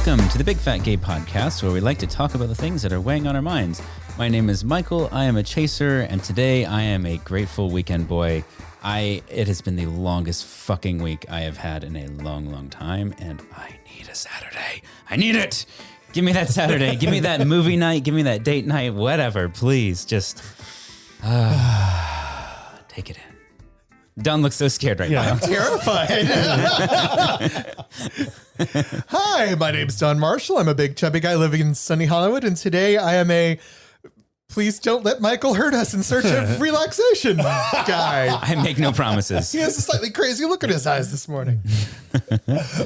Welcome to the Big Fat Gay Podcast, where we like to talk about the things that are weighing on our minds. My name is Michael. I am a chaser, and today I am a grateful weekend boy. It has been the longest fucking week I have had in a long, long time, and I need a Saturday. I need it. Give me that Saturday. Give me that movie night. Give me that date night. Whatever, please. Just take it in. Don looks so scared right now. I'm terrified. Hi, my name's Don Marshall. I'm a big chubby guy living in sunny Hollywood, and today I am a please don't let Michael hurt us in search of relaxation guy. I make no promises. He has a slightly crazy look in his eyes this morning.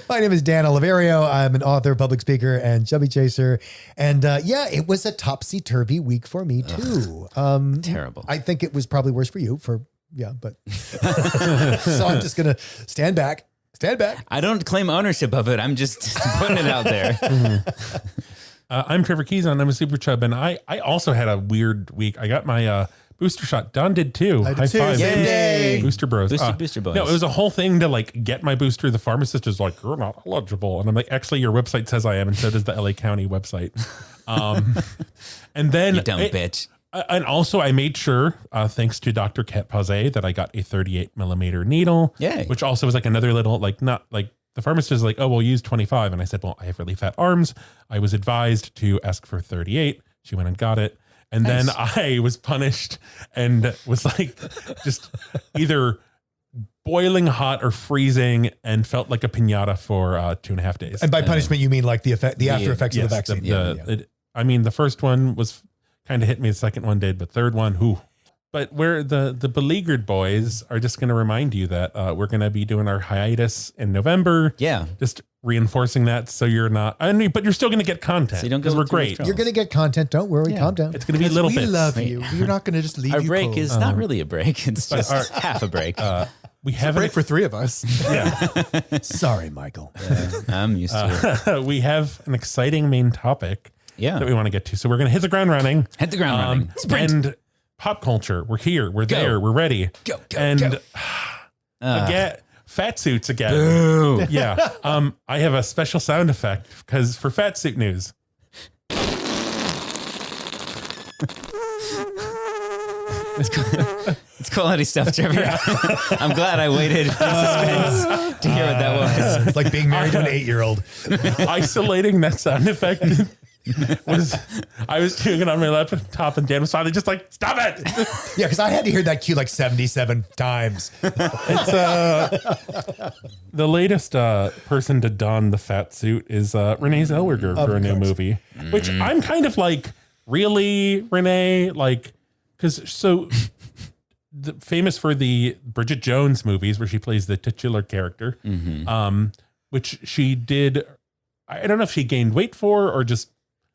My name is Dan Oliverio. I'm an author, public speaker, and chubby chaser. And it was a topsy-turvy week for me too. Terrible. I think it was probably worse for you but so I'm just going to stand back. I don't claim ownership of it. I'm just putting it out there. I'm Trevor Keyson. I'm a super chub, and I also had a weird week. I got my booster shot. Don did too. I did too. Same day. Booster bros. Booster boys. No, it was a whole thing to like get my booster. The pharmacist is like, you're not eligible. And I'm like, actually, your website says I am, and so does the LA County website. And then you dumb bitch. And also, I made sure, thanks to Dr. Kat Pazé, that I got a 38 millimeter needle. Yay. Which also was like another little, like, not like the pharmacist is like, oh, we'll use 25. And I said, well, I have really fat arms. I was advised to ask for 38. She went and got it. And Nice. then I was punished and was like, just either boiling hot or freezing, and felt like a piñata for 2.5 days. And by punishment, you mean like the after effects of the vaccine. I mean, the first one was kind of hit me. The second one did, but third one, who? But where the beleaguered boys are just going to remind you that we're going to be doing our hiatus in November. Yeah. Just reinforcing that so you're not, but you're still going to get content. So you don't because go we're through great. withdrawals. You're going to get content. Don't worry. Calm down. It's going to be little we bits. love you. We're not going to just leave Our you break cold. is not really a break. It's just half a break. We It's a have break for three of us. Yeah. Sorry, Michael. I'm used to it. We have an exciting main topic that we want to get to. So we're going to hit the ground running. Hit the ground running. Sprint. And pop culture. We're here. We're there. We're ready. Go. Again, fat suits again. Boo. Yeah. I have a special sound effect because for fat suit news. It's quality stuff, Trevor. I'm glad I waited in suspense to hear what that was. It's like being married to an 8-year-old. Isolating that sound effect I was doing it on my laptop, and Dan was finally just like, stop it. Yeah, because I had to hear that cue like 77 times. It's the latest person to don the fat suit is Renée Zellweger for a new movie, which I'm kind of like, really, Renee? Like, because famous for the Bridget Jones movies where she plays the titular character, which she did. I don't know if she gained weight for or just.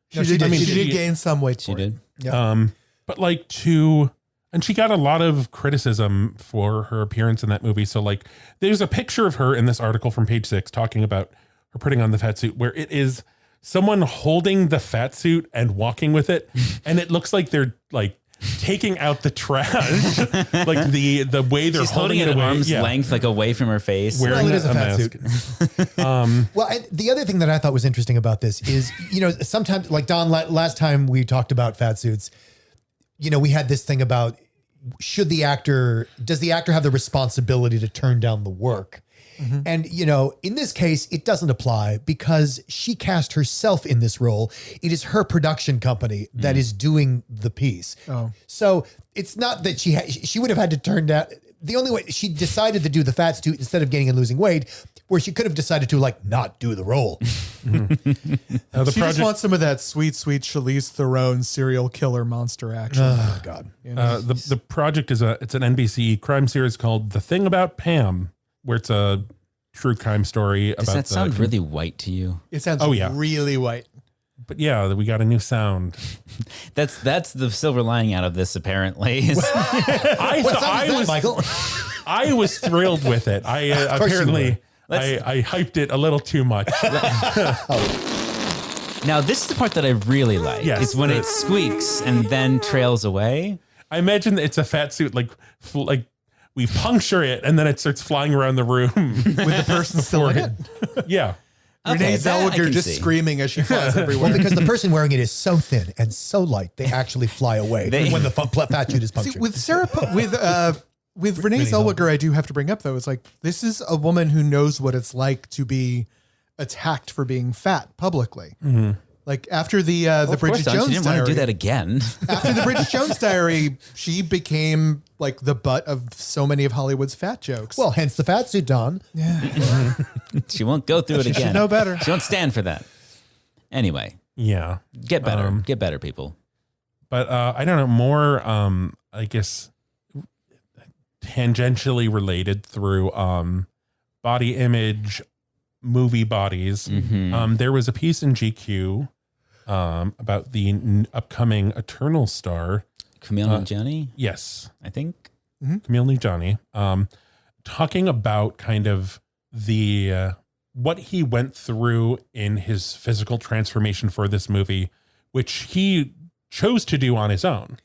She did gain some weight. She did. Yeah. But like and she got a lot of criticism for her appearance in that movie. So like, there's a picture of her in this article from Page 6 talking about her putting on the fat suit, where it is someone holding the fat suit and walking with it, and it looks like they're like taking out the trash, like the way they're She's holding it it at away. arm's length, like away from her face. Wearing Well, it is a fat mask. Well, the other thing that I thought was interesting about this is, sometimes, like Don, last time we talked about fat suits, we had this thing about, does the actor have the responsibility to turn down the work? Mm-hmm. And, in this case, it doesn't apply because she cast herself in this role. It is her production company that is doing the piece. Oh. So it's not that she would have had to turn down. The only way she decided to do the fat suit instead of gaining and losing weight, where she could have decided to not do the role. She just wants some of that sweet Charlize Theron serial killer monster action. Oh God. The project is it's an NBC crime series called The Thing About Pam, where it's a true crime story. Does that sound really white to you? It sounds really white. But yeah, we got a new sound. That's the silver lining out of this, apparently. Michael? I was thrilled with it. I apparently I hyped it a little too much. Now, this is the part that I really like. Yes, it's when it squeaks and then trails away. I imagine that it's a fat suit, like we puncture it and then it starts flying around the room with the person still in it. Yeah. Renee that I Zellweger can just see. screaming as she flies everywhere. Well, because the person wearing it is so thin and so light, they actually fly away when the fat suit is punctured. See, with Renee Zellweger, I do have to bring up though, it's like this is a woman who knows what it's like to be attacked for being fat publicly. Mm-hmm. Like after the Of course Bridget not. She Jones didn't want to Diary, do that again. after the Bridget Jones Diary, she became like the butt of so many of Hollywood's fat jokes. well, hence the fat suit, Don. She won't go through it She should again. know better. She won't stand for that. Anyway, Yeah. get better. Get better, people. But I don't know, more I guess tangentially related through body image, movie bodies. There was a piece in GQ about the upcoming Eternal star. Kumail Nanjiani, Yes, I think. Kumail Nanjiani, talking about kind of the what he went through in his physical transformation for this movie, which he chose to do on his own.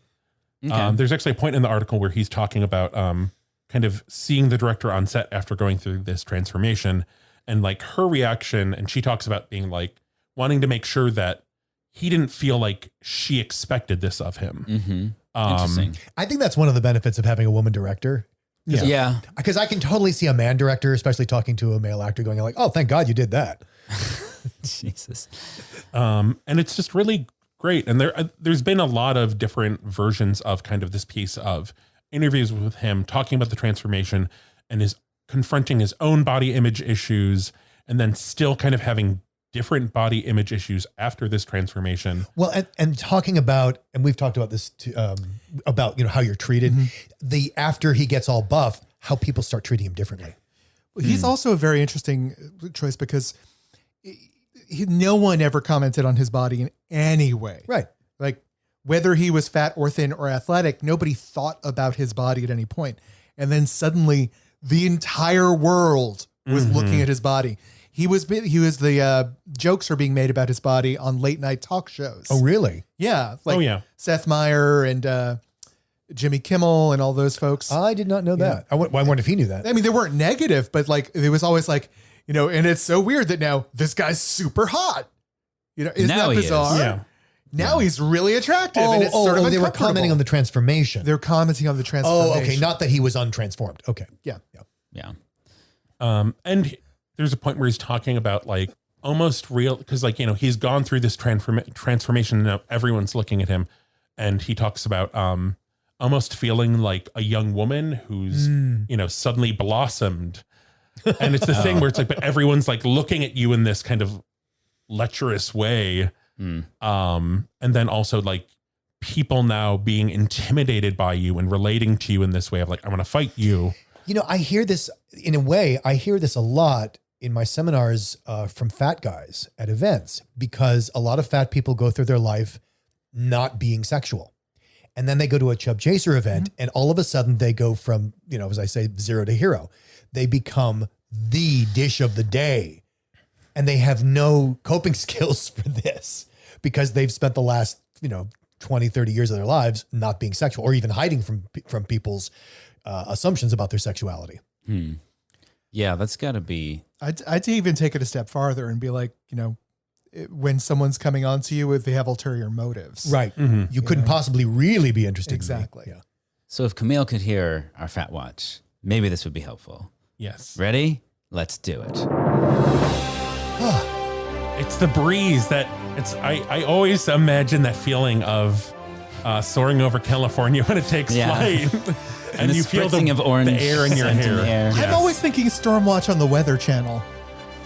Okay. There's actually a point in the article where he's talking about kind of seeing the director on set after going through this transformation and like her reaction. And she talks about being like wanting to make sure that he didn't feel like she expected this of him. Interesting. I think that's one of the benefits of having a woman director. Yeah. Because I can totally see a man director, especially talking to a male actor, going like, "Oh, thank God you did that." Jesus. And it's just really great. And there's been a lot of different versions of kind of this piece of interviews with him talking about the transformation and his confronting his own body image issues and then still kind of having different body image issues after this transformation. Well, and talking about, and we've talked about this too, about, you know, how you're treated, the after he gets all buff, how people start treating him differently. He's also a very interesting choice because no one ever commented on his body in any way. Right. Like whether he was fat or thin or athletic, nobody thought about his body at any point. And then suddenly the entire world was looking at his body. He was the jokes are being made about his body on late night talk shows. Oh, really? Yeah. Like Seth Meyer and Jimmy Kimmel and all those folks. I did not know that. I wonder if he knew that. I mean, they weren't negative, but like it was always like, you know, and it's so weird that now this guy's super hot. You know, isn't Now that he is. bizarre? Yeah. Now he's really attractive. And it's sort of they were uncomfortable. commenting on the transformation. They're commenting on the transformation. Oh, okay. Not that he was untransformed. Okay. Yeah. Yeah. And there's a point where he's talking about like almost real, because like, you know, he's gone through this transformation and now everyone's looking at him. And he talks about almost feeling like a young woman who's, you know, suddenly blossomed. And it's the thing where it's like, but everyone's like looking at you in this kind of lecherous way. And then also like people now being intimidated by you and relating to you in this way of like, I'm going to fight you. You know, I hear this in a way, I hear this a lot in my seminars from fat guys at events, because a lot of fat people go through their life not being sexual. And then they go to a Chub Chaser event and all of a sudden they go from, you know, as I say, 0 to hero. They become the dish of the day and they have no coping skills for this because they've spent the last, you know, 20, 30 years of their lives not being sexual or even hiding from people's assumptions about their sexuality. Yeah, that's got to be. I'd even take it a step farther and be like, you know, when someone's coming on to you, if they have ulterior motives. Right. You couldn't possibly really be interested Exactly. in me. Yeah. So if Kumail could hear our Fat Watch, maybe this would be helpful. Yes. Ready? Let's do it. It's the breeze that I always imagine that feeling of soaring over California when it takes flight. And the you feel spritzing of orange the air in your scent hair. in the air. I'm always thinking Stormwatch on the Weather Channel.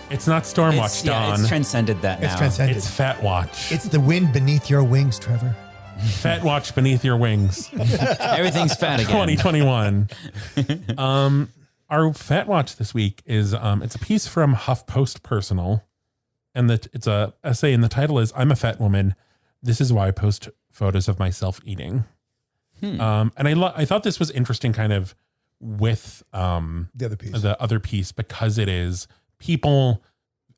It's not Stormwatch, Dawn. It's transcended that now. It's transcended. It's Fat Watch. It's the wind beneath your wings, Trevor. Fat Watch beneath your wings. Everything's fat again. 2021. Our Fat Watch this week is it's a piece from HuffPost Personal, and it's a essay, and the title is "I'm a Fat Woman. This is why I post photos of myself eating." And I thought this was interesting, kind of with the other piece, because it is people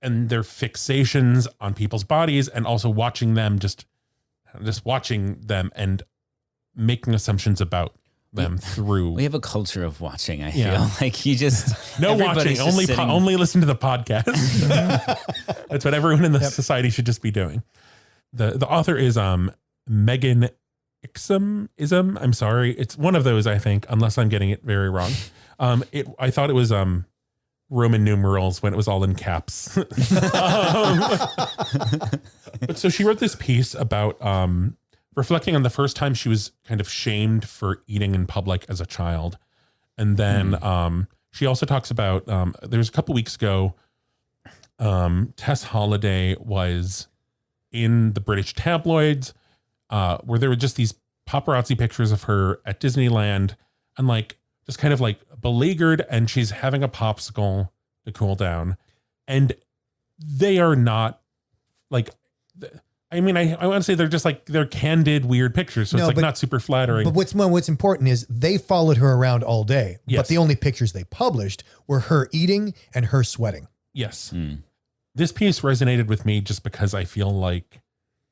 and their fixations on people's bodies, and also watching them just watching them and making assumptions about them through. We have a culture of watching. I feel like you just no everybody's watching, just only listen to the podcast. That's what everyone in the society should just be doing. The author is Megan Ism. I'm sorry, it's one of those, I think, unless I'm getting it very wrong. I thought it was Roman numerals when it was all in caps. But so she wrote this piece about reflecting on the first time she was kind of shamed for eating in public as a child. And then she also talks about, there was a couple weeks ago, Tess Holliday was in the British tabloids, where there were just these paparazzi pictures of her at Disneyland and like, just kind of like beleaguered, and she's having a popsicle to cool down. And they are not like, I mean, I want to say they're just like, they're candid, weird pictures. So it's like not super flattering. But what's important is they followed her around all day, but the only pictures they published were her eating and her sweating. Yes. This piece resonated with me just because I feel like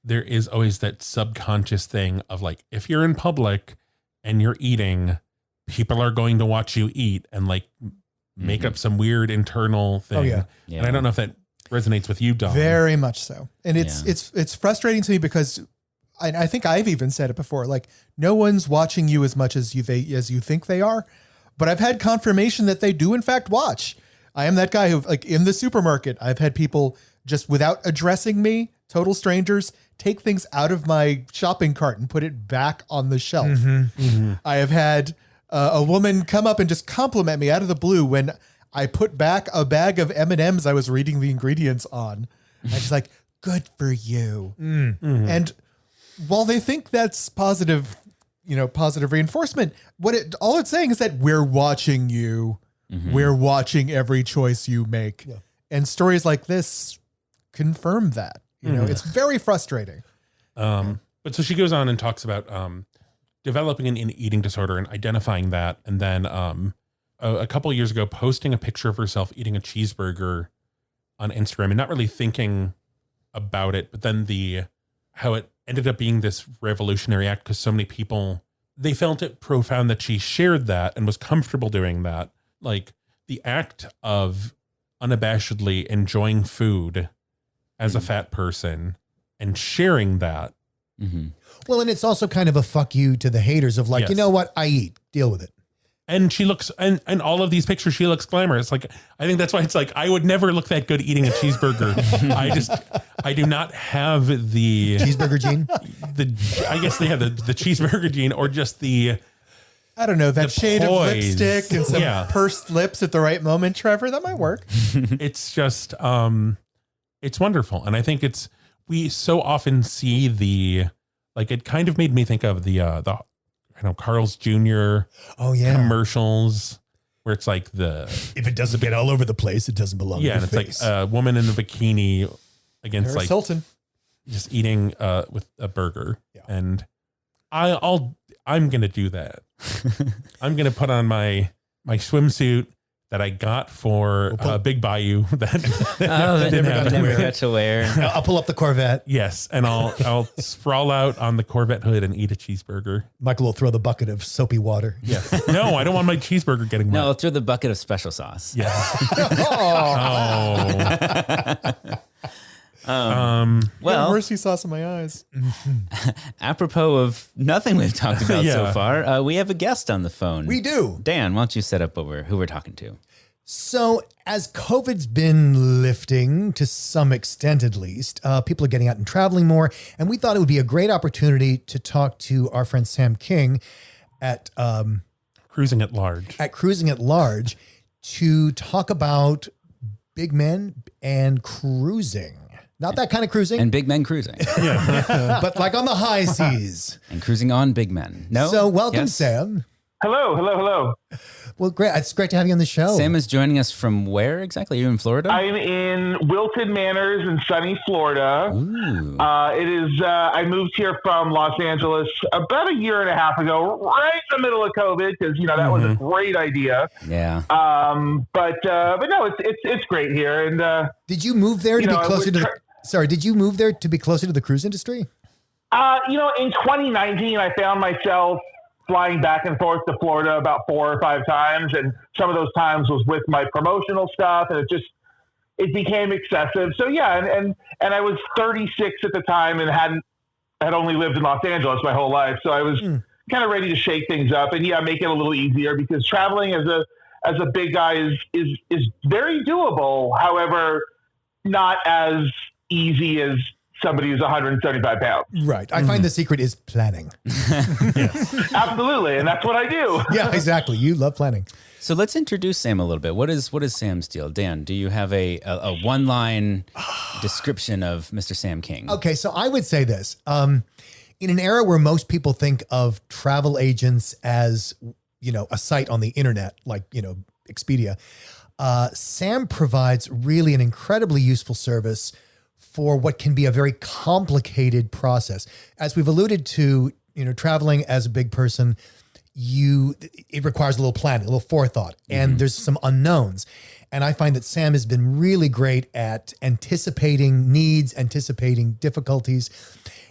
there is always that subconscious thing of like, if you're in public and you're eating, people are going to watch you eat and like make up some weird internal thing. Oh, yeah. And I don't know if that resonates with you, Dom. Very much so. And it's frustrating to me because I think I've even said it before, like no one's watching you as much as you think they are, but I've had confirmation that they do in fact watch. I am that guy who, like, in the supermarket, I've had people just without addressing me, total strangers, take things out of my shopping cart and put it back on the shelf. I have had a woman come up and just compliment me out of the blue when I put back a bag of M&Ms I was reading the ingredients on. And she's like, good for you. And while they think that's positive reinforcement, all it's saying is that we're watching you. We're watching every choice you make. Yeah. And stories like this confirm that. It's very frustrating. But so she goes on and talks about developing an eating disorder and identifying that. And then a couple of years ago, posting a picture of herself eating a cheeseburger on Instagram and not really thinking about it. But then how it ended up being this revolutionary act because so many people, they felt it profound that she shared that and was comfortable doing that. Like the act of unabashedly enjoying food as a fat person and sharing that. Well, and it's also kind of a fuck you to the haters of like, you know what? I eat, deal with it. And she looks, and all of these pictures, she looks glamorous. Like, I think that's why it's like, I would never look that good eating a cheeseburger. I do not have the cheeseburger gene. I guess they have the cheeseburger gene or just I don't know, that shade of lipstick and some pursed lips at the right moment, Trevor. That might work. It's just, it's wonderful. And I think we so often see it kind of made me think of the Carl's Jr. Commercials where it's like if it doesn't get all over the place, it doesn't belong. Yeah. And it's face. like a woman in a bikini against Paris Hilton just eating with a burger. Yeah. And I'm going to do that. I'm going to put on my swimsuit that I got for Big Bayou that never got to wear. I'll pull up the Corvette. Yes. And I'll sprawl out on the Corvette hood and eat a cheeseburger. Michael will throw the bucket of soapy water. Yes. No, I don't want my cheeseburger getting wet. No, I'll throw the bucket of special sauce. Yes. well, mercy sauce in my eyes. Apropos of nothing we've talked about so far, we have a guest on the phone. We do. Dan, why don't you set up who we're talking to? So as COVID's been lifting to some extent, at least, people are getting out and traveling more. And we thought it would be a great opportunity to talk to our friend Sam King at Cruising at Large. At Cruising at Large to talk about big men and cruising. Not that kind of cruising. And big men cruising. But like on the high seas. And cruising on big men. No? So welcome, Sam. Hello. Well, great. It's great to have you on the show. Sam is joining us from where exactly? Are you in Florida? I'm in Wilton Manors in sunny Florida. Ooh. It is. I moved here from Los Angeles about a year and a half ago, right in the middle of COVID, because that was a great idea. Yeah. But no, it's great here. And did you move there to be closer to Did you move there to be closer to the cruise industry? In 2019, I found myself flying back and forth to Florida about 4 or 5 times. And some of those times was with my promotional stuff, and it became excessive. So yeah. And I was 36 at the time and had only lived in Los Angeles my whole life. So I was kind of ready to shake things up and make it a little easier, because traveling as a big guy is very doable. However, not as easy as somebody who's 175 pounds. Right. I find the secret is planning. Absolutely. And that's what I do. Yeah, exactly. You love planning. So let's introduce Sam a little bit. What is Sam's deal? Dan, do you have a one-line description of Mr. Sam King? Okay, so I would say this. In an era where most people think of travel agents as, a site on the internet, like, Expedia, Sam provides really an incredibly useful service for what can be a very complicated process. As we've alluded to, traveling as a big person, it requires a little planning, a little forethought, and there's some unknowns. And I find that Sam has been really great at anticipating needs, anticipating difficulties.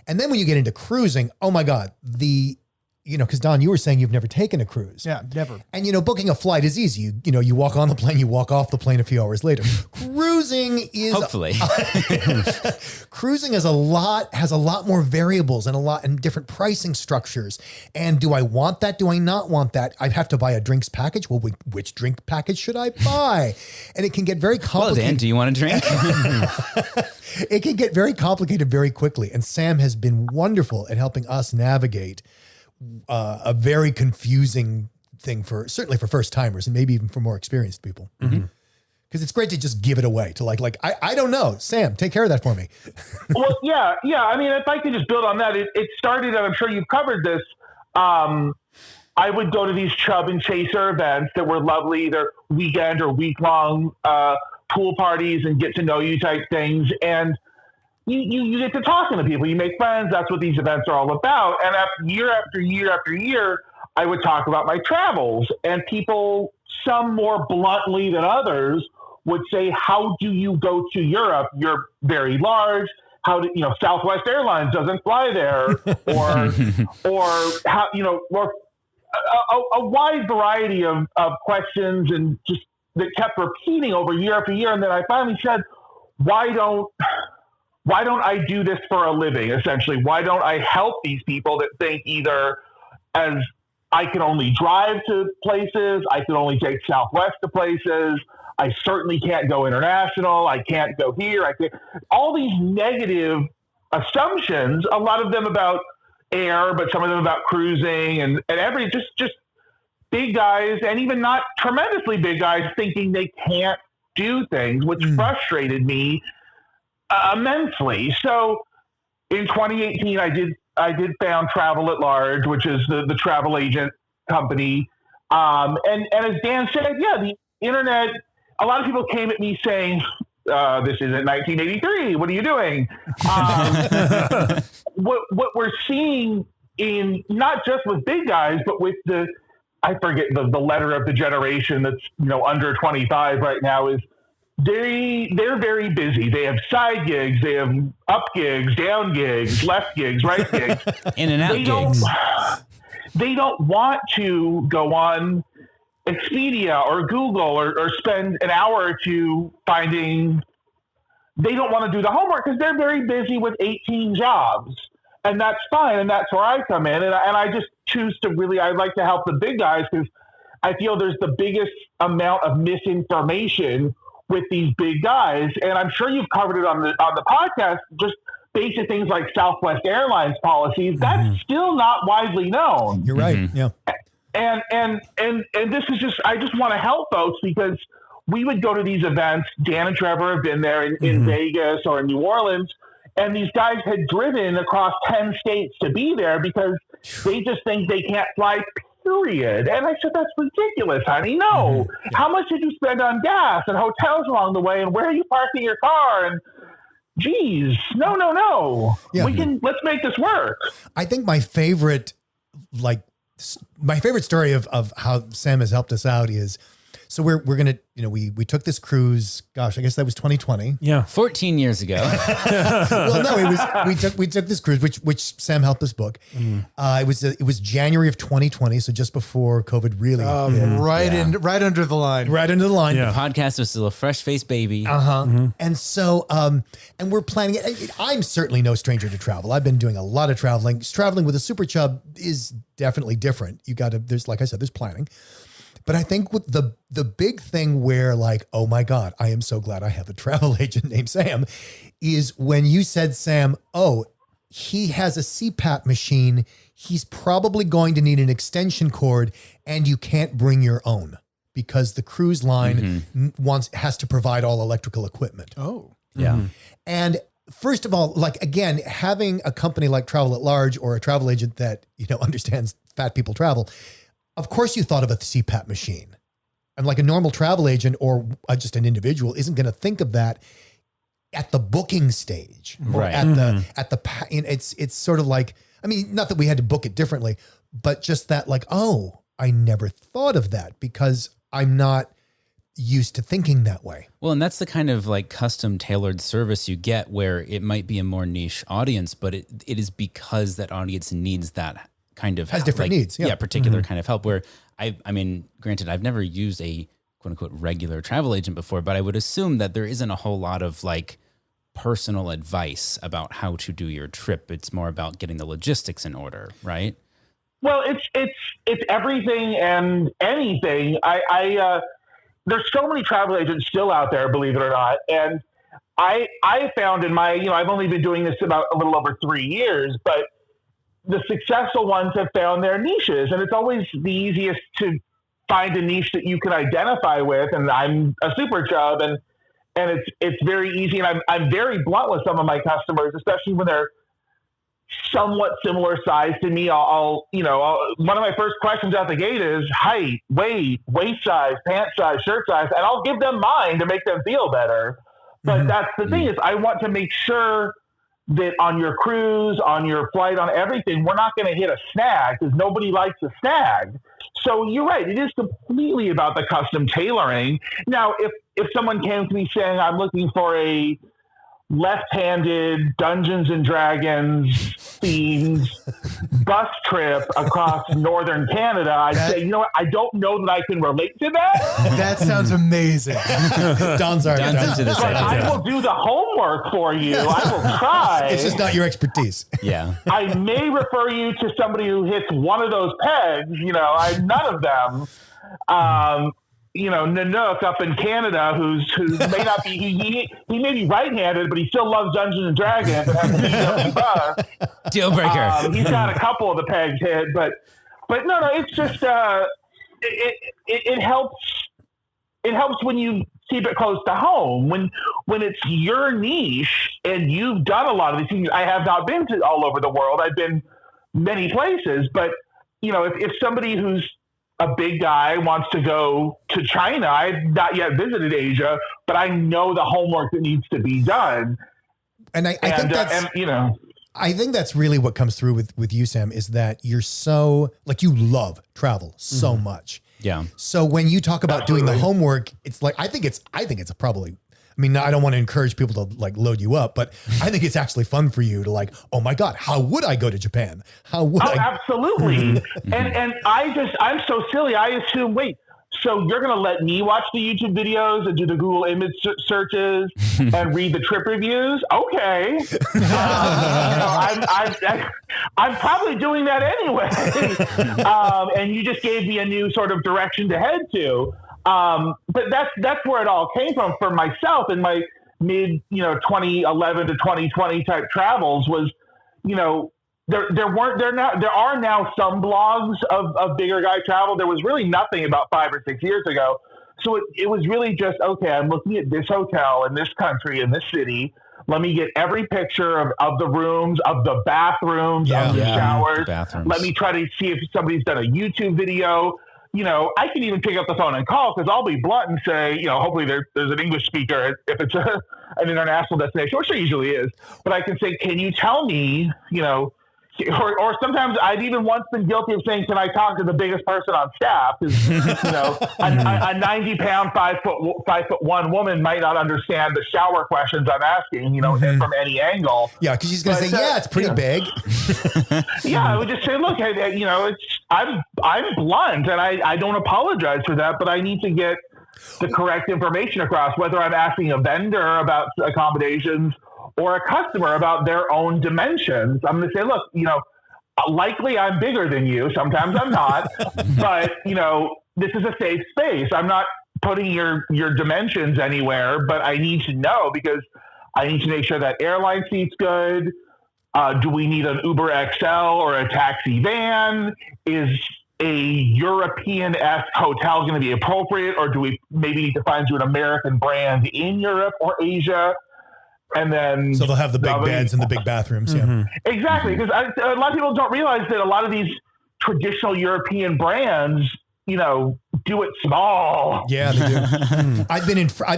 And then when you get into cruising, oh my God, because Don, you were saying you've never taken a cruise. Yeah, never. And, booking a flight is easy. You walk on the plane, you walk off the plane a few hours later. Cruising is Hopefully. Cruising has a lot more variables and different pricing structures. And do I want that? Do I not want that? I have to buy a drinks package. Well, which drink package should I buy? And it can get very complicated. Well, Dan, do you want a drink? It can get very complicated very quickly. And Sam has been wonderful at helping us navigate a very confusing thing certainly for first timers and maybe even for more experienced people. Because it's great to just give it away to I don't know, Sam, take care of that for me. Well, yeah. I mean, if I could just build on that, it started, and I'm sure you've covered this. I would go to these chub and chaser events that were lovely, either weekend or week-long pool parties and get to know you type things. And you get to talking to people, you make friends. That's what these events are all about. And year after year after year, I would talk about my travels, and people, some more bluntly than others, would say, how do you go to Europe? You're very large. How do Southwest Airlines doesn't fly there, or how, or a wide variety of questions, and just that kept repeating over year after year. And then I finally said, why don't I do this for a living? Essentially, why don't I help these people that think either as I can only drive to places, I can only take Southwest to places, I certainly can't go international, I can't go here, all these negative assumptions, a lot of them about air, but some of them about cruising and just big guys, and even not tremendously big guys, thinking they can't do things, which frustrated me immensely. So in 2018, I did found Travel at Large, which is the travel agent company. And as Dan said, the internet, a lot of people came at me saying, this isn't 1983. What are you doing? What we're seeing in not just with big guys, but with I forget the letter of the generation that's, under 25 right now, is they're very busy. They have side gigs, they have up gigs, down gigs, left gigs, right gigs, in and out gigs. They don't want to go on Expedia or Google or spend an hour or two finding. They don't want to do the homework because they're very busy with 18 jobs, and that's fine. And that's where I come in, and I just choose to I'd like to help the big guys, because I feel there's the biggest amount of misinformation with these big guys. And I'm sure you've covered it on the podcast, just basic things like Southwest Airlines policies. That's still not widely known. You're right. Yeah. And this is I just want to help folks, because we would go to these events. Dan and Trevor have been there in Vegas or in New Orleans, and these guys had driven across 10 states to be there because they just think they can't fly, period. And I said, that's ridiculous, honey. No. How much did you spend on gas and hotels along the way? And where are you parking your car? And geez, no. Yeah. Let's make this work. I think my favorite story of how Sam has helped us out is So we're gonna, we took this cruise. Gosh, I guess that was 2020. Yeah. 14 years ago. Well, no, we took this cruise, which Sam helped us book. It was January of 2020, so just before COVID really right under the line. right under the line. Yeah. Podcast was still a fresh-faced baby. And so, and we're planning it. I'm certainly no stranger to travel. I've been doing a lot of traveling. Traveling with a super chub is definitely different. There's, like I said, there's planning. But I think with the big thing where like, oh my God, I am so glad I have a travel agent named Sam, is when you said, Sam, oh, he has a CPAP machine. He's probably going to need an extension cord and you can't bring your own because the cruise line has to provide all electrical equipment. Oh, Yeah. And first of all, like, again, having a company like Travel at Large or a travel agent that, understands fat people travel, of course you thought of a CPAP machine. And like a normal travel agent or just an individual isn't going to think of that at the booking stage or Right. it's sort of like, I mean, not that we had to book it differently, but just that like, oh, I never thought of that because I'm not used to thinking that way. Well, and that's the kind of like custom tailored service you get where it might be a more niche audience, but it is because that audience needs that kind of Has different needs, yeah. particular kind of help. Where I mean, granted, I've never used a quote unquote regular travel agent before, but I would assume that there isn't a whole lot of like personal advice about how to do your trip. It's more about getting the logistics in order, right? Well, it's everything and anything. I there's so many travel agents still out there, believe it or not. And I found in my, I've only been doing this about a little over 3 years, but the successful ones have found their niches, and it's always the easiest to find a niche that you can identify with. And I'm a super chub, and it's very easy. And I'm very blunt with some of my customers, especially when they're somewhat similar size to me. I'll one of my first questions out the gate is height, weight, waist size, pant size, shirt size, and I'll give them mine to make them feel better. But that's the thing is I want to make sure that on your cruise, on your flight, on everything, we're not going to hit a snag because nobody likes a snag. So you're right. It is completely about the custom tailoring. Now, if someone came to me saying, I'm looking for a left-handed Dungeons and Dragons themed bus trip across northern Canada, I'd say, you know what? I don't know that I can relate to that. that sounds amazing. Don's into this. But I will do the homework for you. I will try. It's just not your expertise. Yeah. I may refer you to somebody who hits one of those pegs. I'm none of them. Nanook up in Canada, who may not be, he may be right-handed, but he still loves Dungeons and Dragons and has a bus. Deal breaker. He's got a couple of the pegs hit, but no, it's just it helps. It helps when you keep it close to home. When it's your niche and you've done a lot of these things. I have not been to all over the world. I've been many places, but if somebody who's a big guy wants to go to China, I've not yet visited Asia, but I know the homework that needs to be done. And I think that's, I think that's really what comes through with you, Sam, is that you're so, like, you love travel so much. Yeah. So when you talk about doing the homework, it's like, I think it's probably, I mean, I don't want to encourage people to like load you up, but I think it's actually fun for you to like, oh my God, how would I go to Japan? How would I? Absolutely. and I'm so silly. I assume, wait, so you're going to let me watch the YouTube videos and do the Google image searches and read the trip reviews? Okay. I'm probably doing that anyway. And you just gave me a new sort of direction to head to. But that's where it all came from for myself in my mid, 2011 to 2020 type travels was, there are now some blogs of bigger guy travel. There was really nothing about 5 or 6 years ago. So it was really just, okay, I'm looking at this hotel in this country, in this city. Let me get every picture of the rooms, of the bathrooms, of the showers. Let me try to see if somebody's done a YouTube video. I can even pick up the phone and call because I'll be blunt and say, hopefully there's an English speaker if it's an international destination, which there usually is. But I can say, can you tell me, or sometimes I'd even once been guilty of saying, "Can I talk to the biggest person on staff?" Because a 90-pound, 5'1" woman might not understand the shower questions I'm asking, from any angle. Yeah, because she's going to say, "Yeah, it's pretty big." Yeah, I would just say, "Look, I'm blunt, and I don't apologize for that, but I need to get the correct information across, whether I'm asking a vendor about accommodations or a customer about their own dimensions. I'm going to say, look, likely I'm bigger than you. Sometimes I'm not, but this is a safe space. I'm not putting your dimensions anywhere, but I need to know because I need to make sure that airline seat's good. Do we need an Uber XL or a taxi van? Is a European-esque hotel going to be appropriate, or do we maybe need to find you an American brand in Europe or Asia?" And then, so they'll have the big beds and the big bathrooms. Yeah, exactly. Because a lot of people don't realize that a lot of these traditional European brands, do it small. Yeah, they do. I've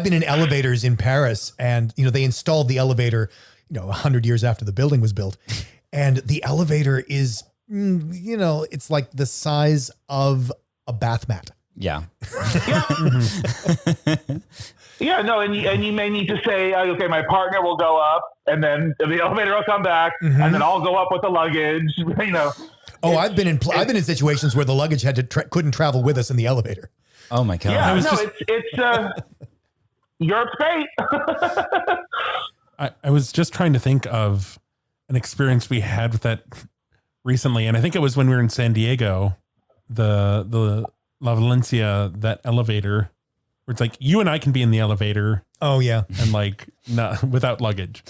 been in elevators in Paris, and they installed the elevator, 100 years after the building was built, and the elevator is, it's like the size of a bath mat. Yeah. Yeah, no, and you may need to say, okay, my partner will go up, and then the elevator will come back, and then I'll go up with the luggage. Oh, I've been in situations where the luggage couldn't travel with us in the elevator. Oh my God. Yeah, it's Europe's great. I was just trying to think of an experience we had with that recently, and I think it was when we were in San Diego, the La Valencia, that elevator. Where it's like you and I can be in the elevator. Oh yeah. And not without luggage.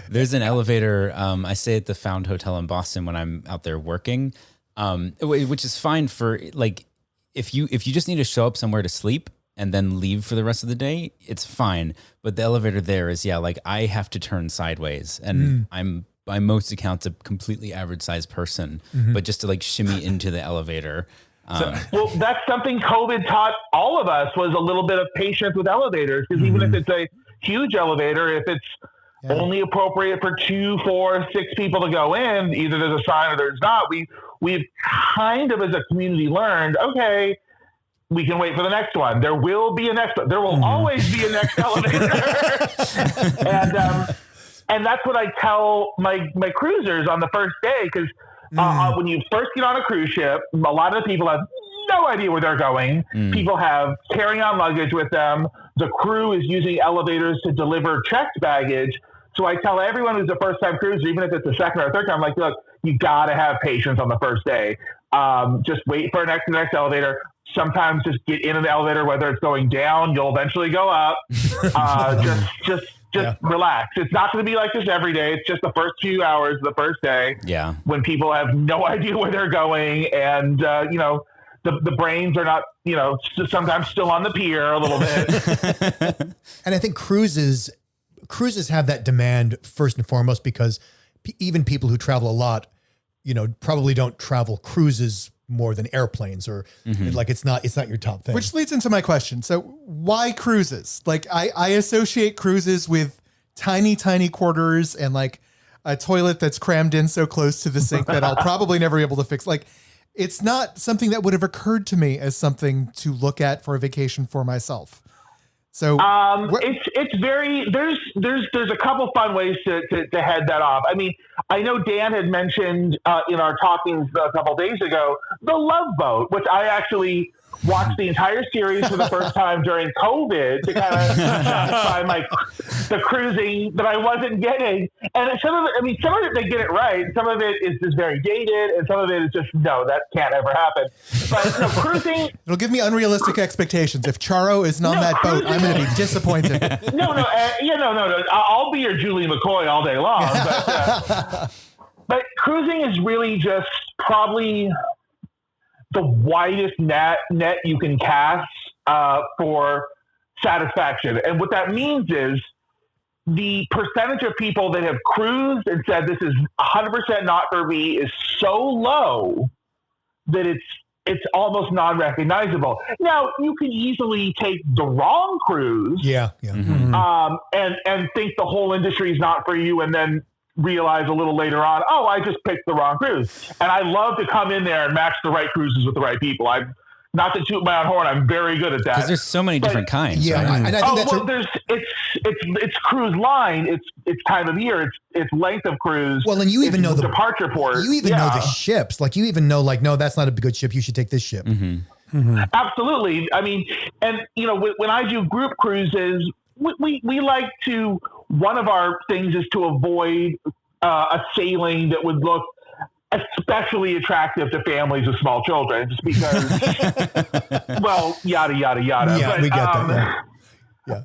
There's an elevator. I stay at the Found Hotel in Boston when I'm out there working, which is fine for if you just need to show up somewhere to sleep and then leave for the rest of the day, it's fine. But the elevator there is, I have to turn sideways, and I'm by most accounts a completely average sized person, but just to shimmy into the elevator. Well, that's something COVID taught all of us, was a little bit of patience with elevators. Because even if it's a huge elevator, if it's only appropriate for 2, 4, 6 people to go in, either there's a sign or there's not. We've kind of, as a community, learned, okay, we can wait for the next one. There will be a next one. There will always be a next elevator. And that's what I tell my cruisers on the first day, because when you first get on a cruise ship, a lot of the people have no idea where they're going. People have carry-on luggage with them. The crew is using elevators to deliver checked baggage. So I tell everyone who's a first-time cruiser, even if it's a second or third time, look, you got to have patience on the first day. Just wait for the next elevator. Sometimes just get in an elevator, whether it's going down, you'll eventually go up. Just relax. It's not going to be like this every day. It's just the first few hours of the first day. Yeah. When people have no idea where they're going, and the brains are not, sometimes still on the pier a little bit. And I think cruises have that demand first and foremost because even people who travel a lot, probably don't travel cruises more than airplanes, or it's not your top thing. Which leads into my question. So why cruises? I associate cruises with tiny quarters and a toilet that's crammed in so close to the sink that I'll probably never be able to fix. It's not something that would have occurred to me as something to look at for a vacation for myself. So it's very, there's a couple fun ways to head that off. I mean, I know Dan had mentioned in our talkings a couple days ago, the Love Boat, which I actually watched the entire series for the first time during COVID to kind of satisfy the cruising that I wasn't getting. And some of it they get it right. Some of it is just very dated, and some of it is just, no, that can't ever happen. But cruising, it'll give me unrealistic expectations. If Charo isn't on that boat, I'm going to be disappointed. No. I'll be your Julie McCoy all day long. But cruising is really just probably the widest net you can cast for satisfaction. And what that means is the percentage of people that have cruised and said this is 100% not for me is so low that it's almost non-recognizable. Now, you can easily take the wrong cruise and think the whole industry is not for you, and then realize a little later on, oh, I just picked the wrong cruise. And I love to come in there and match the right cruises with the right people. I'm not to toot my own horn. I'm very good at that. Because there's so many different kinds. Yeah, right? and I think it's cruise line. It's time of year. It's length of cruise. Well, and you even know the departure port. You even know the ships. Like you even know, like, no, that's not a good ship. You should take this ship. Absolutely. I mean, and when I do group cruises, we like to. One of our things is to avoid a sailing that would look especially attractive to families with small children, just because, well, yada, yada, yada. Yeah, but, we get that. Yeah.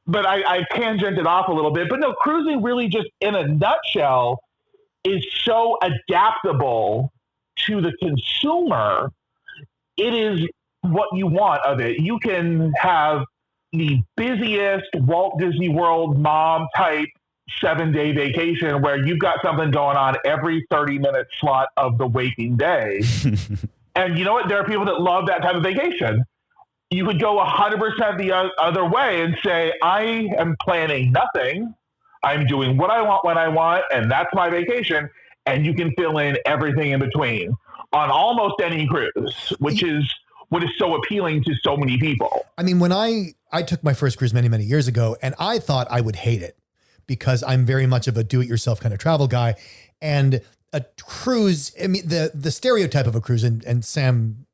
But I tangented off a little bit. But no, cruising really just in a nutshell is so adaptable to the consumer. It is what you want of it. You can have the busiest Walt Disney World mom type 7-day vacation where you've got something going on every 30-minute slot of the waking day. And you know what? There are people that love that type of vacation. You could go 100% the other way and say, I am planning nothing. I'm doing what I want when I want, and that's my vacation. And you can fill in everything in between on almost any cruise, which is what is so appealing to so many people. I mean, when I took my first cruise many, many years ago, and I thought I would hate it because I'm very much of a do-it-yourself kind of travel guy. And a cruise, I mean, the stereotype of a cruise, and Sam,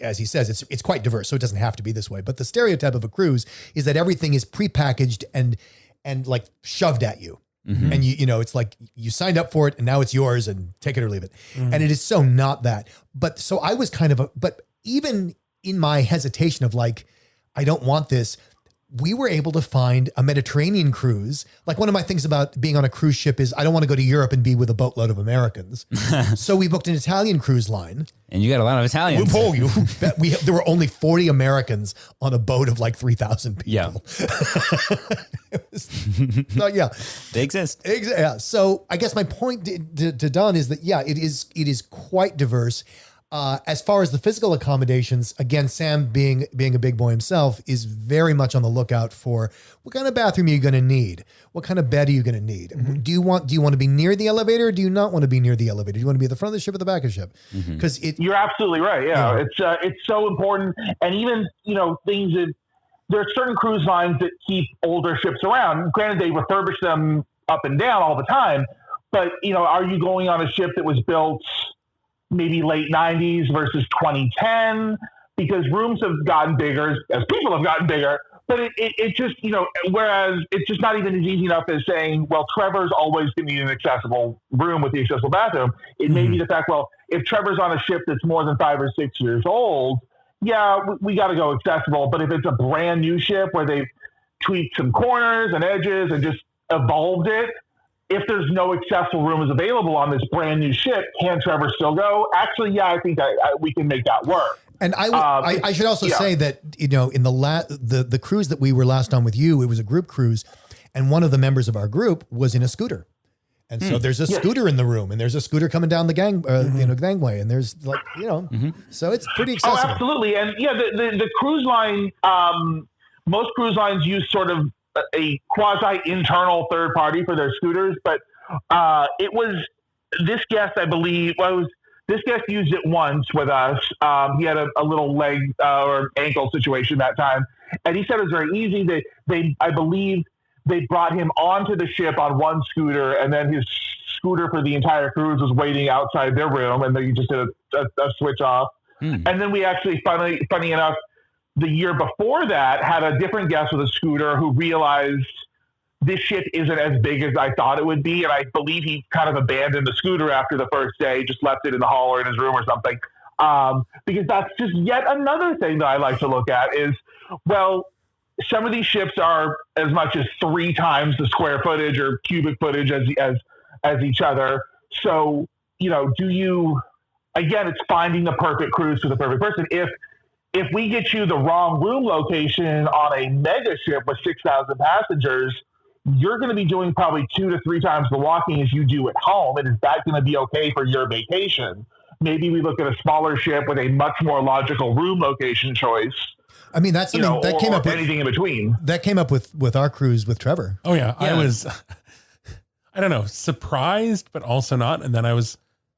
as he says, it's quite diverse, so it doesn't have to be this way. But the stereotype of a cruise is that everything is prepackaged and like shoved at you. Mm-hmm. And it's like you signed up for it and now it's yours and take it or leave it. Mm-hmm. And it is so not that. But so I was but even in my hesitation of like, I don't want this, we were able to find a Mediterranean cruise. Like one of my things about being on a cruise ship is I don't want to go to Europe and be with a boatload of Americans. So we booked an Italian cruise line. And you got a lot of Italians. There were only 40 Americans on a boat of like 3,000 people. Yeah. Yeah. They exist. Yeah. So I guess my point to Don is that, yeah, it is quite diverse. As far as the physical accommodations, again, Sam being a big boy himself is very much on the lookout for what kind of bathroom are you going to need? What kind of bed are you going to need? Mm-hmm. Do you want to be near the elevator or do you not want to be near the elevator? Do you want to be at the front of the ship or the back of the ship? Because you're absolutely right. Yeah. It's so important. And even, things that there are certain cruise lines that keep older ships around. Granted, they refurbish them up and down all the time, but are you going on a ship that was built maybe late 90s versus 2010, because rooms have gotten bigger as people have gotten bigger, but it just, whereas it's just not even as easy enough as saying, well, Trevor's always going to need an accessible room with the accessible bathroom. It may be the fact, well, if Trevor's on a ship that's more than 5 or 6 years old, yeah, we got to go accessible. But if it's a brand new ship where they've tweaked some corners and edges and just evolved it, if there's no accessible rooms available on this brand new ship, can Trevor still go? Actually, yeah, I think we can make that work. And I should also say that, in the cruise that we were last on with you, it was a group cruise, and one of the members of our group was in a scooter. And so there's a scooter in the room, and there's a scooter coming down the gangway, and there's so it's pretty accessible. Oh, absolutely. And yeah, the cruise line, most cruise lines use sort of a quasi-internal third party for their scooters, but it was this guest, I believe, this guest used it once with us. He had a little leg or ankle situation that time, and he said it was very easy. I believe they brought him onto the ship on one scooter, and then his scooter for the entire cruise was waiting outside their room, and then you just did a switch off. And then we actually, funny enough, the year before that, had a different guest with a scooter who realized this ship isn't as big as I thought it would be. And I believe he kind of abandoned the scooter after the first day, just left it in the hall or in his room or something. Because that's just yet another thing that I like to look at is, well, some of these ships are as much as 3 times the square footage or cubic footage as each other. So, again, it's finding the perfect cruise for the perfect person. If we get you the wrong room location on a mega ship with 6,000 passengers, you're going to be doing probably 2 to 3 times the walking as you do at home. And is that going to be okay for your vacation? Maybe we look at a smaller ship with a much more logical room location choice. I mean, that's something that came up with anything in between. That came up with our cruise with Trevor. Oh yeah. I don't know, surprised, but also not. And then I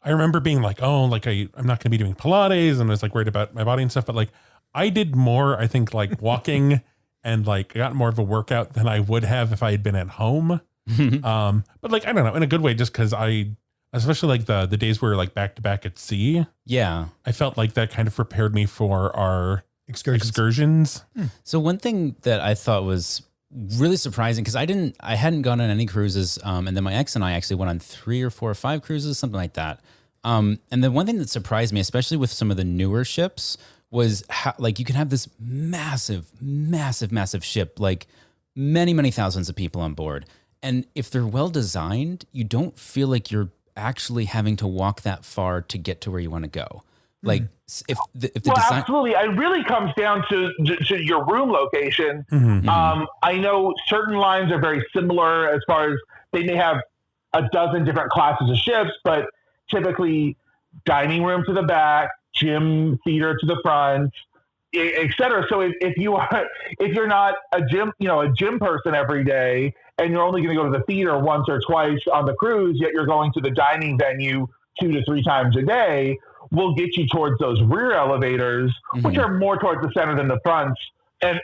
remember being like, oh, like I'm not going to be doing Pilates, and I was like worried about my body and stuff. But like I did more, I think, like walking and like got more of a workout than I would have if I had been at home. But like, I don't know, in a good way, just because especially like the days where like back to back at sea. Yeah. I felt like that kind of prepared me for our excursions. So one thing that I thought was really surprising, because I hadn't gone on any cruises, and then my ex and I actually went on 3 or 4 or 5 cruises, something like that. And then one thing that surprised me, especially with some of the newer ships, was how, like, you can have this massive ship, like many thousands of people on board, and if they're well designed, you don't feel like you're actually having to walk that far to get to where you want to go. Like if the design, absolutely, it really comes down to your room location. I know certain lines are very similar as far as they may have a dozen different classes of ships, but typically dining room to the back, gym theater to the front, et cetera. So if you're not a gym person every day, and you're only going to go to the theater once or twice on the cruise, yet you're going to the dining venue 2 to 3 times a day, we'll get you towards those rear elevators, which are more towards the center than the front. And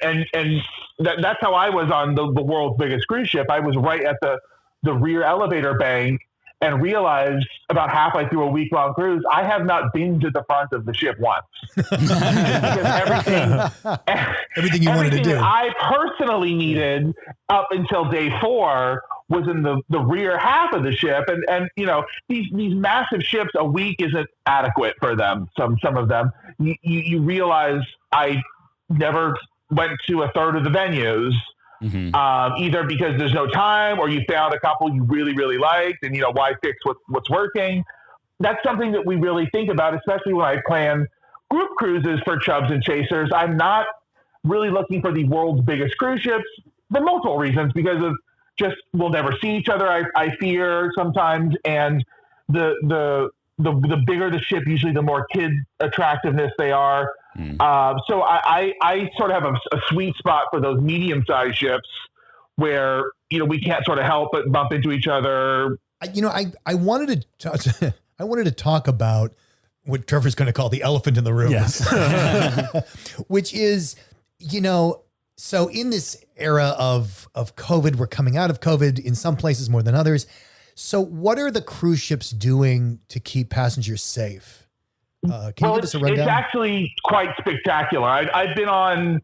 that's how I was on the world's biggest cruise ship. I was right at the rear elevator bank, and realized about halfway through a week-long cruise, I have not been to the front of the ship once. Because everything you wanted to do, I personally needed up until day 4 was in the rear half of the ship. And you know, these massive ships, a week isn't adequate for them. Some of them, you realize I never went to a third of the venues. Either because there's no time, or you found a couple you really, really liked, and, you know, why fix what's working? That's something that we really think about, especially when I plan group cruises for Chubs and Chasers. I'm not really looking for the world's biggest cruise ships for multiple reasons, because of just we'll never see each other, I fear sometimes, and the bigger the ship, usually the more kid attractiveness they are. So I sort of have a sweet spot for those medium-sized ships where, you know, we can't sort of help but bump into each other. You know, I wanted to talk about what Trevor's going to call the elephant in the room. Yes. Which is, you know, so in this era of COVID, we're coming out of COVID in some places more than others. So what are the cruise ships doing to keep passengers safe? Can you give us a rundown? It's actually quite spectacular. I've been on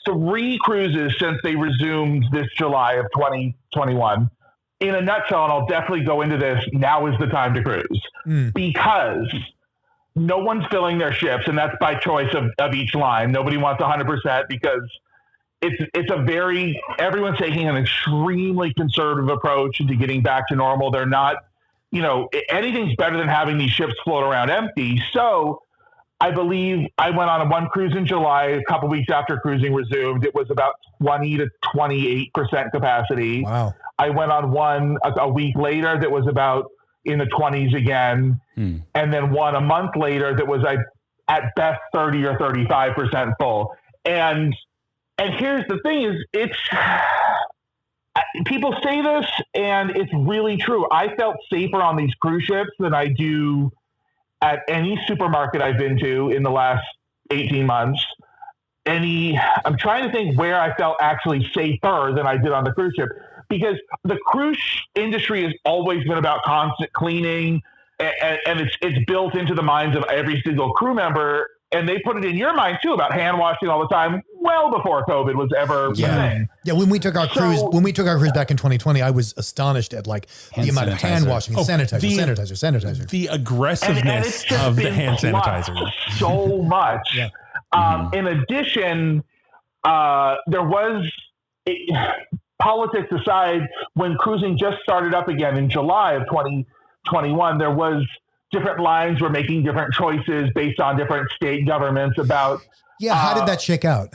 3 cruises since they resumed this July of 2021. In a nutshell, and I'll definitely go into this, now is the time to cruise. Because no one's filling their ships, and that's by choice of each line. Nobody wants 100% because everyone's taking an extremely conservative approach into getting back to normal. They're not, you know, anything's better than having these ships float around empty. So I believe I went on one cruise in July, a couple weeks after cruising resumed. It was about 20 to 28% capacity. Wow. I went on one a week later that was about in the 20s again. And then one a month later that was at best 30 or 35% full. And here's the thing is people say this, and it's really true. I felt safer on these cruise ships than I do at any supermarket I've been to in the last 18 months. I'm trying to think where I felt actually safer than I did on the cruise ship, because the cruise industry has always been about constant cleaning, and it's built into the minds of every single crew member. And they put it in your mind too about hand washing all the time, well before COVID was ever a thing. Yeah, when we took our cruise back in 2020, I was astonished at like the amount of hand washing, sanitizer. The aggressiveness of the hand sanitizer. So much. In addition, there was politics aside, when cruising just started up again in July of 2021, there was different lines were making different choices based on different state governments about. Yeah. How did that shake out?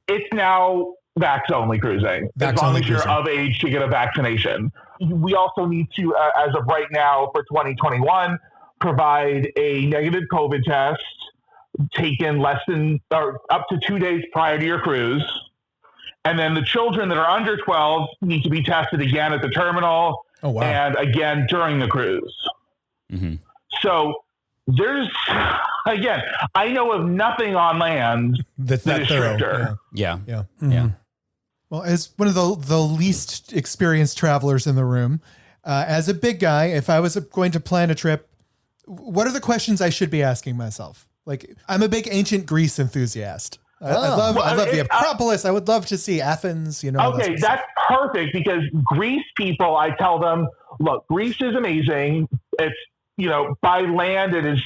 It's now vax only cruising, as long as you're of age to get a vaccination. We also need to, as of right now for 2021, provide a negative COVID test taken less than or up to 2 days prior to your cruise. And then the children that are under 12 need to be tested again at the terminal Oh, wow. And again, during the cruise. Mm-hmm. So there's, again, I know of nothing on land That's that that is thorough. stricter. Yeah. Yeah. Yeah. Well, as one of the least experienced travelers in the room, as a big guy, if I was going to plan a trip, what are the questions I should be asking myself? Like, I'm a big ancient Greece enthusiast. I love the Acropolis. I would love to see Athens. You know. Okay, that's perfect, because Greece people, I tell them, look, Greece is amazing. It's, you know, by land it is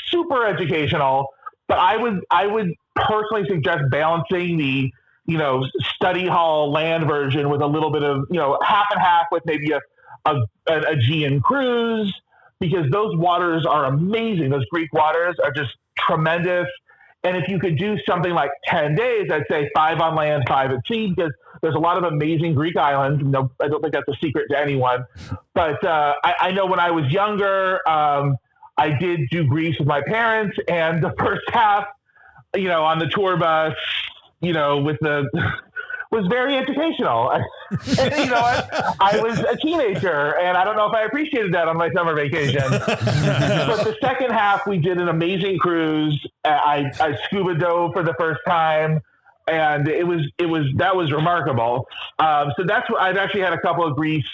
super educational, but I would personally suggest balancing the, you know, study hall land version with a little bit of, you know, half and half with maybe an Aegean cruise, because those waters are amazing. Those Greek waters are just tremendous. And if you could do something like 10 days, I'd say 5 on land, 5 at sea, because there's a lot of amazing Greek islands. No, I don't think that's a secret to anyone. But I know when I was younger, I did do Greece with my parents, and the first half, you know, on the tour bus, you know, was very educational. You know, I was a teenager, and I don't know if I appreciated that on my summer vacation. But the second half, we did an amazing cruise. I scuba dove for the first time, and that was remarkable. So that's what I've actually had a couple of Greece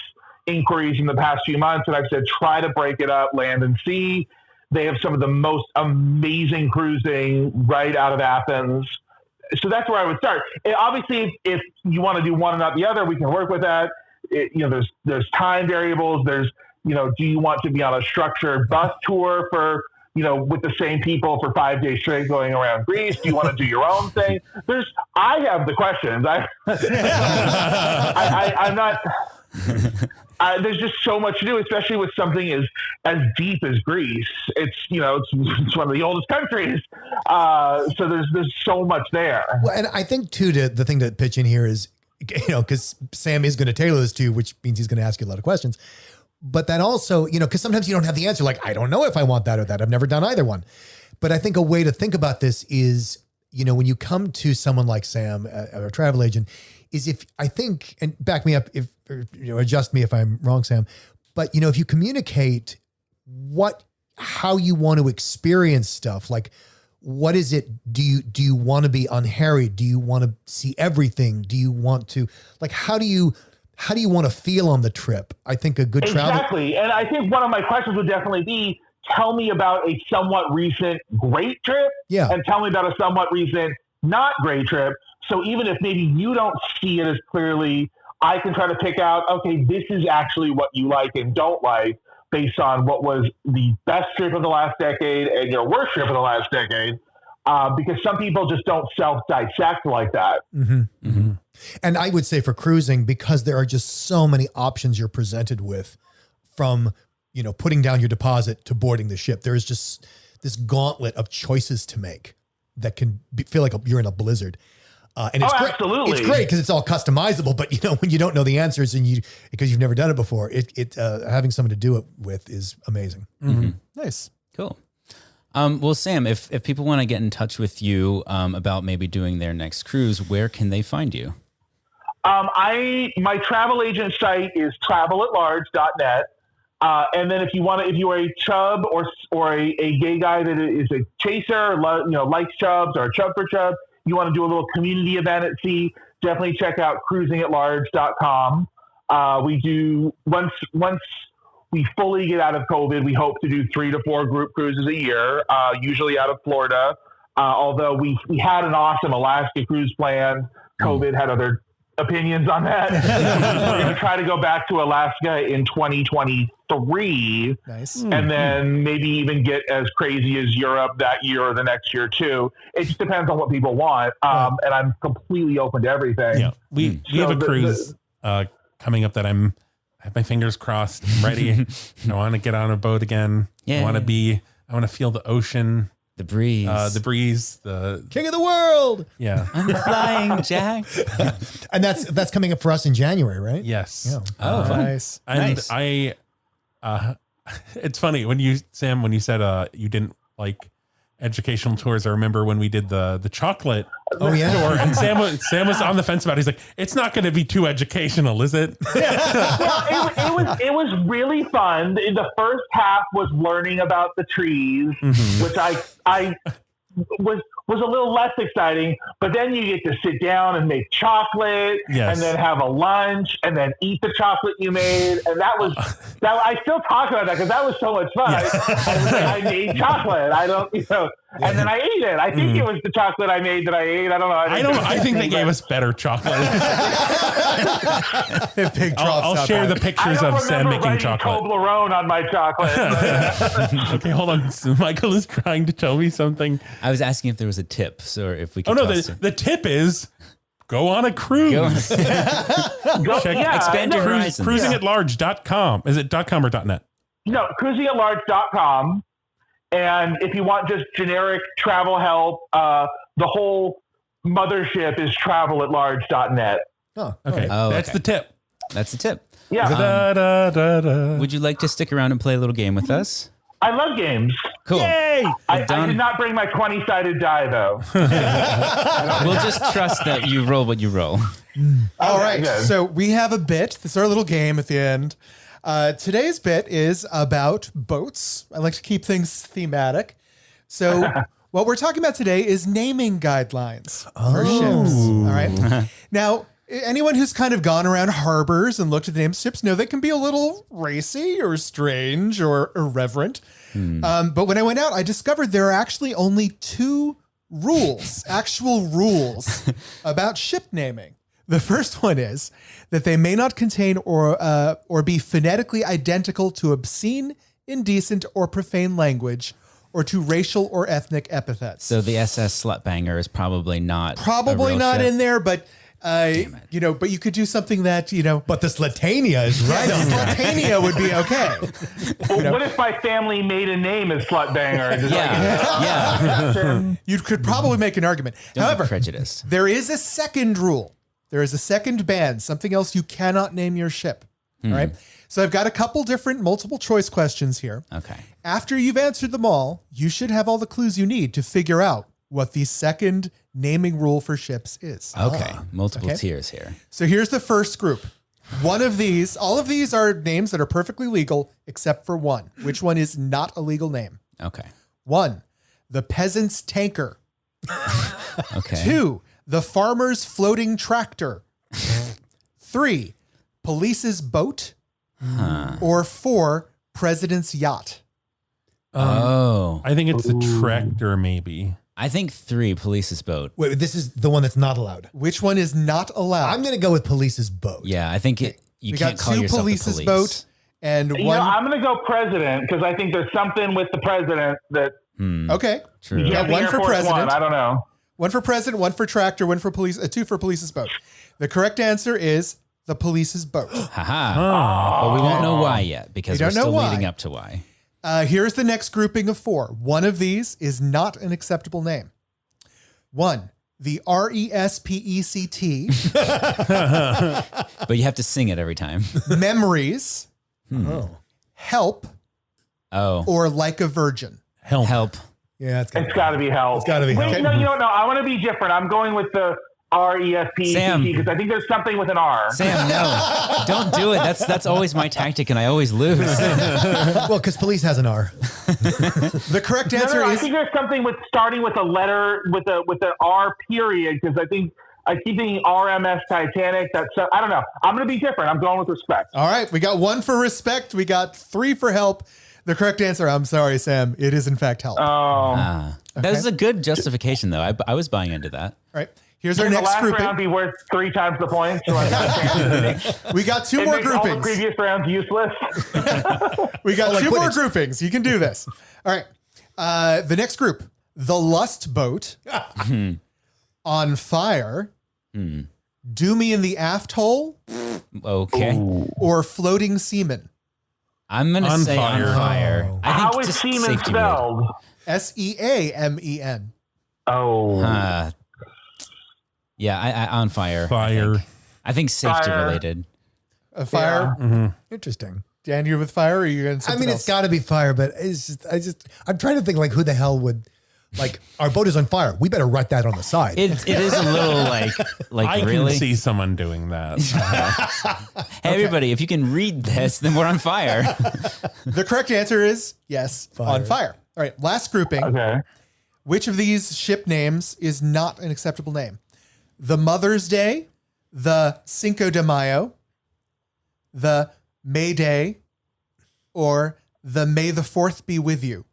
inquiries in the past few months, and I've said, try to break it up, land and sea. They have some of the most amazing cruising right out of Athens. So that's where I would start. And obviously, if you want to do one and not the other, we can work with that. You know, there's time variables. There's, you know, do you want to be on a structured bus tour for, you know, with the same people for 5 days straight going around Greece? Do you want to do your own thing? I have the questions. I'm not. There's just so much to do, especially with something as deep as Greece. It's, you know, it's one of the oldest countries. So there's so much there. Well, and I think too, the thing to pitch in here is, you know, because Sam is going to tailor this to you, which means he's going to ask you a lot of questions. But then also, you know, because sometimes you don't have the answer. Like, I don't know if I want that or that. I've never done either one. But I think a way to think about this is, you know, when you come to someone like Sam, a travel agent, is if I think, and back me up if, or, you know, adjust me if I'm wrong, Sam, but, you know, if you communicate how you want to experience stuff, like, what is it? Do you want to be unharried? Do you want to see everything? Do you want to, like, how do you want to feel on the trip? I think a good travel. Exactly. And I think one of my questions would definitely be, tell me about a somewhat recent great trip. Yeah. And tell me about a somewhat recent not great trip. So even if maybe you don't see it as clearly, I can try to pick out, okay, this is actually what you like and don't like based on what was the best trip of the last decade and your worst trip of the last decade. Because some people just don't self-dissect like that. Mm-hmm. Mm-hmm. And I would say for cruising, because there are just so many options you're presented with, from, you know, putting down your deposit to boarding the ship, there is just this gauntlet of choices to make that can feel like you're in a blizzard. And it's great. Absolutely. It's great because it's all customizable, but, you know, when you don't know the answers and because you've never done it before, having someone to do it with is amazing. Mm-hmm. Nice. Cool. Well, Sam, if people want to get in touch with you about maybe doing their next cruise, where can they find you? My travel agent site is travelatlarge.net. And then if you are a chub or a gay guy that is a chaser, you know, likes chubs, or a chub for chub, you want to do a little community event at sea, definitely check out cruisingatlarge.com. We do, once we fully get out of COVID, we hope to do 3 to 4 group cruises a year, usually out of Florida. Although we had an awesome Alaska cruise plan. COVID had other opinions on that. We're going to try to go back to Alaska in 2023. Nice. And then maybe even get as crazy as Europe that year or the next year too. It just depends on what people want. And I'm completely open to everything. Yeah. We have a cruise coming up that I have my fingers crossed. I'm ready. I want to get on a boat again. Yeah. I want to feel the ocean. The breeze. The King of the world. Yeah. I'm flying, Jack. And that's coming up for us in January, right? Yes. Yeah. Oh, fun. Nice. And Nice. it's funny when you said you didn't like educational tours. I remember when we did the chocolate Oh yeah. And Sam was on the fence about it. He's like, it's not going to be too educational, is it? Well, it was really fun. The first half was learning about the trees, which I was a little less exciting, but then you get to sit down and make chocolate and then have a lunch and then eat the chocolate you made. And that I still talk about that because that was so much fun. I made chocolate. And then I ate it. I think it was the chocolate I made that I ate. I don't know. I think they gave us better chocolate. I'll share the pictures of Sam making chocolate. Toblerone on my chocolate. Okay, hold on. So Michael is trying to tell me something. I was asking if there was a tip, so if we could. The tip is go on a cruise. Expand your horizons. Cruisingatlarge.com. Is it .com or .net? No, cruisingatlarge.com. And if you want just generic travel help, the whole mothership is travelatlarge.net. Oh, okay. That's the tip. That's the tip. Yeah. Would you like to stick around and play a little game with us? I love games. Cool. Yay! I did not bring my 20-sided die, though. We'll just trust that you roll what you roll. All right. good. So we have a bit. This is our little game at the end. Today's bit is about boats. I like to keep things thematic. So what we're talking about today is naming guidelines for ships. All right. Now, anyone who's kind of gone around harbors and looked at the names of ships know they can be a little racy or strange or irreverent. But when I went out, I discovered there are actually only 2 actual rules about ship naming. The first one is that they may not contain or be phonetically identical to obscene, indecent, or profane language, or to racial or ethnic epithets. So the SS Slutbanger is probably not in there, but but you could do something that But the Slutania is right on there. Slutania would be okay. Well, what if my family maiden name is Slutbanger? Yeah. You could probably make an argument. Don't However, be prejudiced. there is a second rule. There is a second ban, something else you cannot name your ship. All right. So I've got a couple different multiple choice questions here. Okay. After you've answered them all, you should have all the clues you need to figure out what the second naming rule for ships is. Okay. Multiple Okay. tiers here. So here's the first group. All of these are names that are perfectly legal except for one. Which one is not a legal name? Okay. 1, the peasant's tanker. Okay. 2, the farmer's floating tractor. 3, police's boat. Or 4, president's yacht. I think it's the tractor, maybe. I think 3, police's boat. Wait, this is the one that's not allowed. Which one is not allowed? I'm going to go with police's boat. Yeah, I think you we can't got call 2 yourself police's the police. boat and You one. know, I'm going to go president because I think there's something with the president that Okay. True. You got the 1 Air for Force president. One. I don't know. 1 for president, 1 for tractor, 1 for police, 2 for police's boat. The correct answer is the police's boat. Haha. But we won't know why yet because We we're don't know still why. leading up to why. Here's the next grouping of 4. One of these is not an acceptable name. 1, the RESPECT, But you have to sing it every time. memories, help, Oh. or like a virgin. Help. Yeah, it's It's got to be help. It's gotta be Wait, help. no, you don't know. I want to be different. I'm going with the RESPECT Sam. because I think there's something with an R. Sam, no. Don't do it. That's always my tactic and I always lose. well, because police has an R. The correct No, answer I is think there's something with starting with a letter with an R period because I keep thinking RMS Titanic. I don't know. I'm going to be different. I'm going with respect. all right. We got 1 for respect. We got 3 for help. The correct answer, I'm sorry, Sam. It is in fact help. All That was a good justification, though. I was buying into that. right. Here's our Can the next last grouping. round be worth 3 times the points? So We got 2 it more makes all the groupings. previous rounds useless. We got like 2 more Quidditch. groupings. You can do this. All right. The next group, the lust boat, on fire, do me in the aft hole, Okay. or floating seaman. I'm going to On say fire. on fire. Oh. I think How is just semen safety spelled? SEAMEN. Oh. related. Yeah, I on fire. Fire. I think safety Fire. related. A fire. Interesting. Dan, you with fire? Or are you going to I mean, it's got to be fire, but I'm trying to think like who the hell would Like, our boat is on fire. We better write that on the side. It is a little like I really. can see someone doing that. Hey, everybody, if you can read this, then we're on fire. The correct answer is yes, on fire. All right, last grouping. Okay. Which of these ship names is not an acceptable name? The Mother's Day, the Cinco de Mayo, the May Day, or the May the 4th be with you?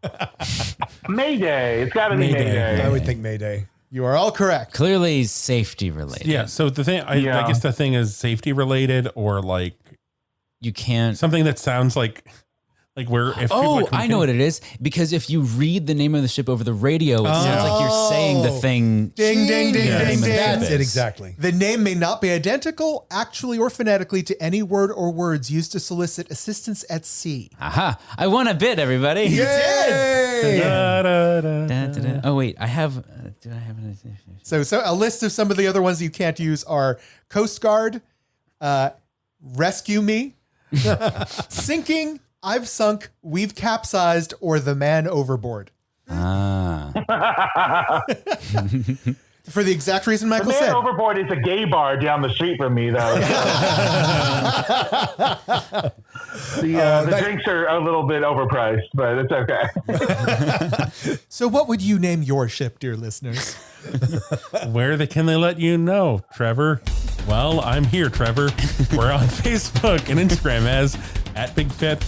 Mayday. It's got to be Mayday. I would think Mayday. You are all correct. Clearly safety related. Yeah. So the thing, I guess the thing is safety related, or like You can't. something that sounds like where if people Oh, are I know what it is. Because if you read the name of the ship over the radio, it sounds like you're saying the thing. Ding, ding, ding, Yeah, ding, ding. That's is. it exactly. The name may not be identical, actually or phonetically, to any word or words used to solicit assistance at sea. Aha! I won a bit, everybody. Yay! Da, da, da. Da, da, da. Oh wait, I have. Do I have an? So a list of some of the other ones you can't use are Coast Guard, Rescue Me, Sinking, I've Sunk, We've Capsized, or The Man Overboard. Ah. For the exact reason The Michael Man said. Overboard is a gay bar down the street from me, though. The drinks are a little bit overpriced, but it's okay. So what would you name your ship, dear listeners? Where can they let you know, Trevor? Well, I'm here, Trevor. We're on Facebook and Instagram as @BigFat.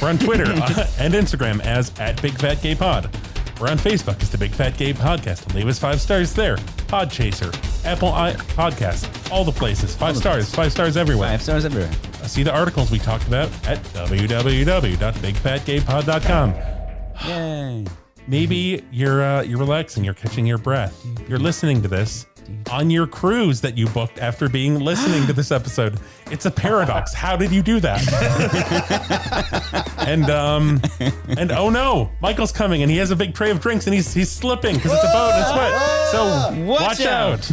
We're on Twitter and Instagram as @BigFatGayPod. We're on Facebook as the Big Fat Gay Podcast. Leave us 5 stars there. Podchaser, Apple Podcasts, all the places. 5 stars, 5 stars everywhere. 5 stars everywhere. See the articles we talked about at www.bigfatgaypod.com. Yay. Maybe you're relaxing, you're catching your breath. You're listening to this on your cruise that you booked after listening to this episode. It's a paradox. How did you do that? and oh no, Michael's coming and he has a big tray of drinks and he's slipping because it's a boat and it's wet. So watch out.